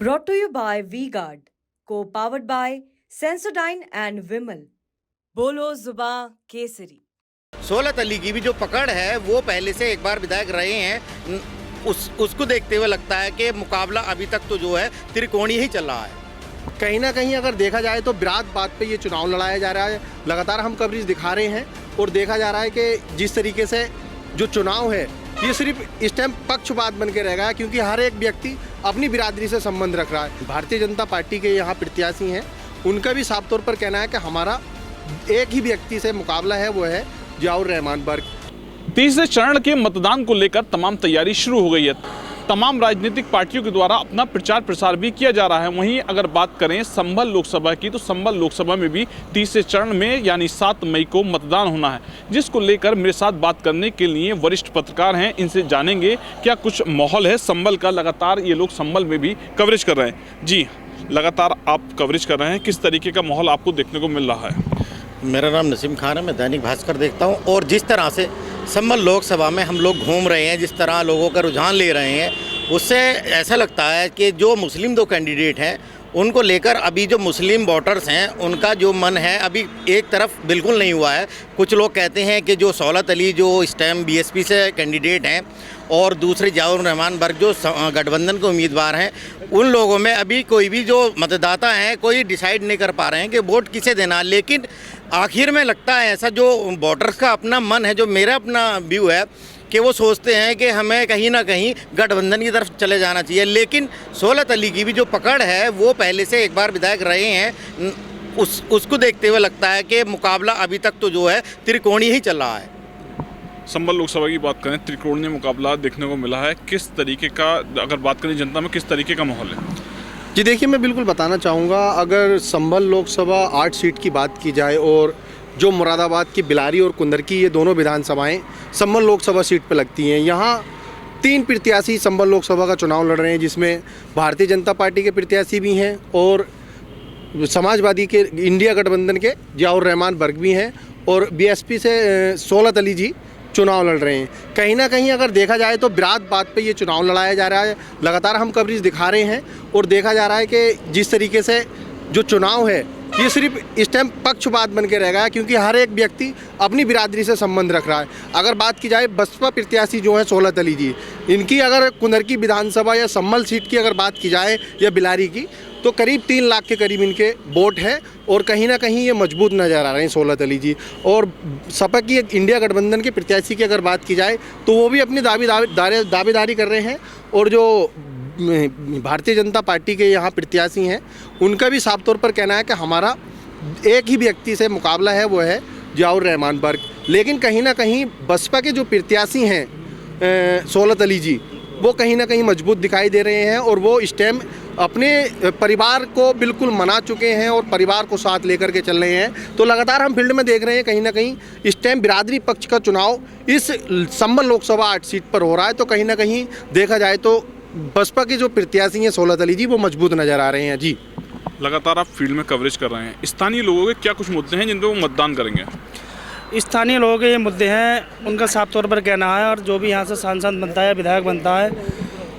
Brought to you by V-Guard, co-powered by Sensodyne and Vimal. बोलो जुबां केसरी। सोलत अली की भी जो पकड़ है वो पहले से एक बार विधायक रहे हैं, उसको देखते हुए लगता है कि मुकाबला अभी तक तो जो है त्रिकोणीय ही चल रहा है। कहीं ना कहीं अगर देखा जाए तो बिरात बात पे ये चुनाव लड़ाया जा रहा है। लगातार हम कवरेज दिखा रहे हैं और देखा जा रहा है कि जिस तरीके से जो चुनाव है ये सिर्फ इस टाइम पक्षपात बन के रह गया है, क्योंकि हर एक व्यक्ति अपनी बिरादरी से संबंध रख रहा है। भारतीय जनता पार्टी के यहाँ प्रत्याशी हैं, उनका भी साफ तौर पर कहना है कि हमारा एक ही व्यक्ति से मुकाबला है, वो है जियाउर रहमान बर्ग। तीसरे चरण के मतदान को लेकर तमाम तैयारी शुरू हो गई है। तमाम राजनीतिक पार्टियों के द्वारा अपना प्रचार प्रसार भी किया जा रहा है। वहीं अगर बात करें संभल लोकसभा की, तो संभल लोकसभा में भी तीसरे चरण में यानी 7 मई को मतदान होना है, जिसको लेकर मेरे साथ बात करने के लिए वरिष्ठ पत्रकार हैं। इनसे जानेंगे क्या कुछ माहौल है संभल का। लगातार ये लोग संभल में भी कवरेज कर रहे हैं। जी, लगातार आप कवरेज कर रहे हैं, किस तरीके का माहौल आपको देखने को मिल रहा है? मेरा नाम नसीम खान है, मैं दैनिक भास्कर देखता हूं और जिस तरह से संभल लोकसभा में हम लोग घूम रहे हैं, जिस तरह लोगों का रुझान ले रहे हैं, उससे ऐसा लगता है कि जो मुस्लिम 2 कैंडिडेट हैं उनको लेकर अभी जो मुस्लिम वोटर्स हैं उनका जो मन है अभी एक तरफ बिल्कुल नहीं हुआ है। कुछ लोग कहते हैं कि जो सोलत अली जो इस टाइम बीएसपी से कैंडिडेट हैं और दूसरे जियाउर रहमान बर्ग जो गठबंधन के उम्मीदवार हैं, उन लोगों में अभी कोई भी जो मतदाता हैं कोई डिसाइड नहीं कर पा रहे हैं कि वोट किसे देना। लेकिन आखिर में लगता है ऐसा जो वोटर्स का अपना मन है, जो मेरा अपना व्यू है कि वो सोचते हैं कि हमें कहीं ना कहीं गठबंधन की तरफ चले जाना चाहिए। लेकिन सोलत अली की भी जो पकड़ है वो पहले से एक बार विधायक रहे हैं, उसको देखते हुए लगता है कि मुकाबला अभी तक तो जो है त्रिकोणीय ही चल रहा है। संभल लोकसभा की बात करें, त्रिकोणीय मुकाबला देखने को मिला है। किस तरीके का, अगर बात करें जनता में, किस तरीके का माहौल है? जी देखिए, मैं बिल्कुल बताना चाहूँगा, अगर संभल लोकसभा 8 सीट की बात की जाए और जो मुरादाबाद की बिलारी और कुंदरकी, ये दोनों विधानसभाएं संभल लोकसभा सीट पर लगती हैं। यहाँ 3 प्रत्याशी संभल लोकसभा का चुनाव लड़ रहे हैं, जिसमें भारतीय जनता पार्टी के प्रत्याशी भी हैं और समाजवादी के इंडिया गठबंधन के जियाउर रहमान बर्ग भी हैं और बीएसपी से सोलत अली जी चुनाव लड़ रहे हैं। कहीं ना कहीं अगर देखा जाए तो बिरात बात पे ये चुनाव लड़ाया जा रहा है। लगातार हम कवरेज दिखा रहे हैं और देखा जा रहा है कि जिस तरीके से जो चुनाव है ये सिर्फ इस टाइम पक्षपात बन के रह गया है, क्योंकि हर एक व्यक्ति अपनी बिरादरी से संबंध रख रहा है। अगर बात की जाए बसपा प्रत्याशी जो है सोलत अली जी, इनकी अगर कुंदरकी विधानसभा या संभल सीट की अगर बात की जाए या बिलारी की, तो करीब 3 लाख के करीब इनके वोट हैं और कहीं ना कहीं ये मजबूत नज़र आ रहे हैं सोलत अली जी। और सपा की इंडिया गठबंधन के प्रत्याशी की अगर बात की जाए तो वो भी अपनी दावेदारी कर रहे हैं और जो भारतीय जनता पार्टी के यहाँ प्रत्याशी हैं उनका भी साफ तौर पर कहना है कि हमारा एक ही व्यक्ति से मुकाबला है, वो है जियाउर रहमान बर्ग। लेकिन कहीं ना कहीं बसपा के जो प्रत्याशी हैं सोलत अली जी, वो कहीं ना कहीं मजबूत दिखाई दे रहे हैं और वो इस टाइम अपने परिवार को बिल्कुल मना चुके हैं और परिवार को साथ लेकर के चल रहे हैं। तो लगातार हम फील्ड में देख रहे हैं कहीं ना कहीं इस टाइम बिरादरी पक्ष का चुनाव इस संभल लोकसभा 8 सीट पर हो रहा है। तो कहीं ना कहीं देखा जाए तो बसपा के जो प्रत्याशी हैं सोलत अली जी, वो मजबूत नज़र आ रहे हैं। जी, लगातार आप फील्ड में कवरेज कर रहे हैं, स्थानीय लोगों के क्या कुछ मुद्दे हैं जिन पर वो मतदान करेंगे? स्थानीय लोगों के ये मुद्दे हैं, उनका साफ तौर पर कहना है, और जो भी यहाँ से सांसद बनता है, विधायक बनता है,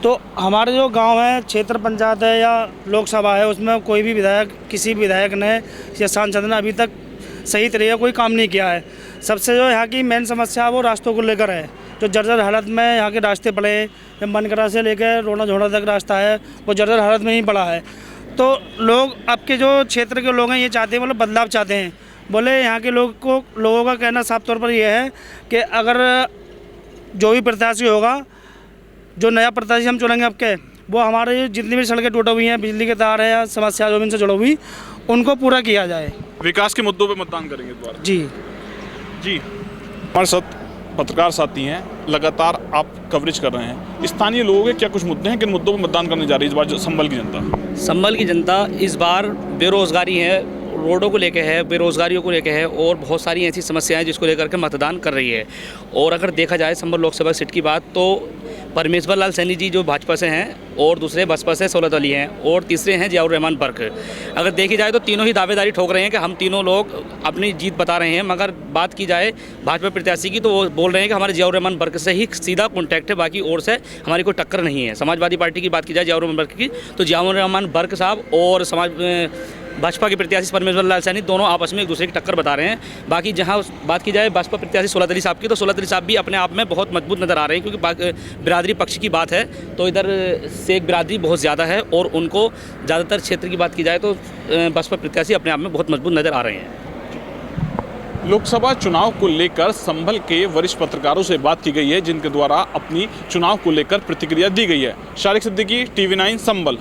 तो हमारे जो गांव है, क्षेत्र पंचायत है या लोकसभा है, उसमें कोई भी विधायक, किसी विधायक ने या सांसद ने अभी तक सही तरीके कोई काम नहीं किया है। सबसे जो यहाँ की मेन समस्या है वो रास्तों को लेकर है। जो जर्जर हालत में यहाँ के रास्ते पड़े हैं, मनकरा से लेकर रोना झोड़ा तक रास्ता है, वो जर्जर हालत में ही पड़ा है। तो लोग, अब के जो क्षेत्र के लोग हैं, ये चाहते हैं, मतलब बदलाव चाहते हैं। बोले यहाँ के लोगों का कहना साफ तौर पर यह है कि अगर जो भी प्रत्याशी होगा, जो नया प्रत्याशी हम चुनेंगे आपके, वो हमारे जितनी भी सड़कें टूटी हुई हैं, बिजली के तार है या समस्या जो भी इनसे जुड़ी हुई, उनको पूरा किया जाए। विकास के मुद्दों पे मतदान करेंगे दोबारा? जी, हमारे साथ पत्रकार साथी हैं, लगातार आप कवरेज कर रहे हैं। स्थानीय लोगों के क्या कुछ मुद्दे हैं, किन मुद्दों पर मतदान करने जा रही है इस बार संभल की जनता? संभल की जनता इस बार बेरोज़गारी है, रोडों को लेकर है, बेरोज़गारियों को लेकर है और बहुत सारी ऐसी समस्याएं जिसको लेकर के मतदान कर रही है। और अगर देखा जाए संभल लोकसभा सीट की बात, तो परमेश्वर लाल सैनी जी जो भाजपा से हैं और दूसरे बसपा से सोलत अली हैं और तीसरे हैं जियाउर रहमान बर्क। अगर देखी जाए तो तीनों ही दावेदारी ठोक रहे हैं कि हम तीनों लोग अपनी जीत बता रहे हैं, मगर बात की जाए भाजपा प्रत्याशी की तो वो बोल रहे हैं कि हमारे जियाउर रहमान बर्क से ही सीधा कॉन्टैक्ट है, बाकी और से हमारी कोई टक्कर नहीं है। समाजवादी पार्टी की बात की जाए जियाउर रहमान बर्क की, तो जियाउर रहमान बर्क साहब और भाजपा के प्रत्याशी परमेश्वर लाल सैनी दोनों आपस में एक दूसरे की टक्कर बता रहे हैं। बाकी जहां बात की जाए भाजपा प्रत्याशी सोलत अली साहब की, तो सोलत अली साहब भी अपने आप में बहुत मजबूत नज़र आ रहे हैं, क्योंकि बिरादरी पक्ष की बात है तो इधर शेख बिरादरी बहुत ज़्यादा है और उनको ज़्यादातर क्षेत्र की बात की जाए तो बसपा प्रत्याशी अपने आप में बहुत मजबूत नज़र आ रहे हैं। लोकसभा चुनाव को लेकर संभल के वरिष्ठ पत्रकारों से बात की गई है, जिनके द्वारा अपनी चुनाव को लेकर प्रतिक्रिया दी गई है। शारिक सिद्दीकी, TV9 संभल।